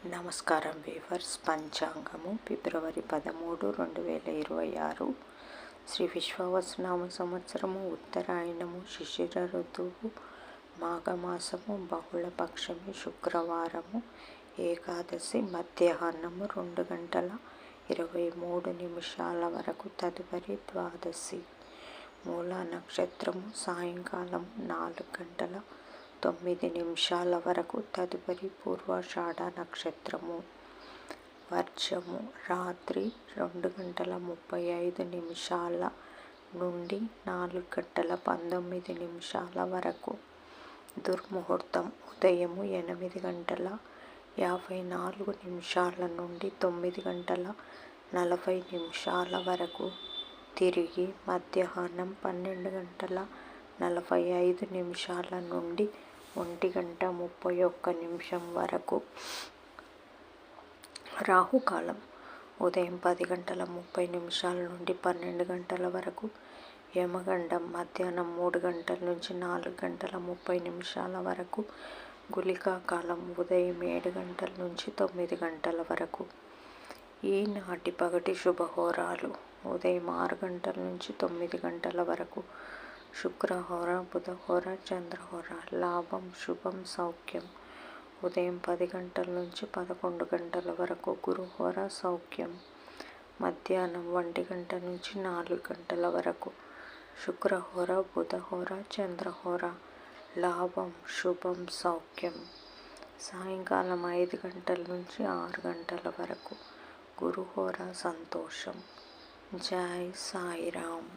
నమస్కారం వీవర్స్. పంచాంగము ఫిబ్రవరి 13, 2026. శ్రీ విశ్వావసునామ సంవత్సరము, ఉత్తరాయణము, శిశిర ఋతువు, మాఘమాసము, బహుళపక్షమి, శుక్రవారము, ఏకాదశి, మధ్యాహ్నము 2:23 వరకు, తదుపరి ద్వాదశి. మూలా నక్షత్రము సాయంకాలం 4:09 వరకు, తదుపరి పూర్వాషాఢ నక్షత్రము. వర్షము రాత్రి 2:35 నుండి 4:19 వరకు. దుర్ముహూర్తం ఉదయము 8:54 నుండి 9:40 వరకు. తిరిగి మధ్యాహ్నం 12:45 నుండి 1:31 వరకు. రాహుకాలం ఉదయం 10:30 నుండి 12 వరకు. యమగండం మధ్యాహ్నం 3 నుంచి 4:30 వరకు. గుళికా కాలం ఉదయం 7 నుంచి 9 వరకు. ఈనాటి పగటి శుభహోరాలు ఉదయం 6 నుంచి 9 వరకు. శుక్రహోర, బుధహోర, చంద్రహోర. లాభం, శుభం, సౌఖ్యం ఉదయం 10 నుంచి 11 వరకు. గురుహోర, సౌఖ్యం మధ్యాహ్నం 1 నుంచి 4 వరకు. శుక్రహోర, బుధహోర, చంద్రహోర. లాభం, శుభం, సౌఖ్యం సాయంకాలం 5 నుంచి 6 వరకు. గురుహోర, సంతోషం. జై సాయిరామ్.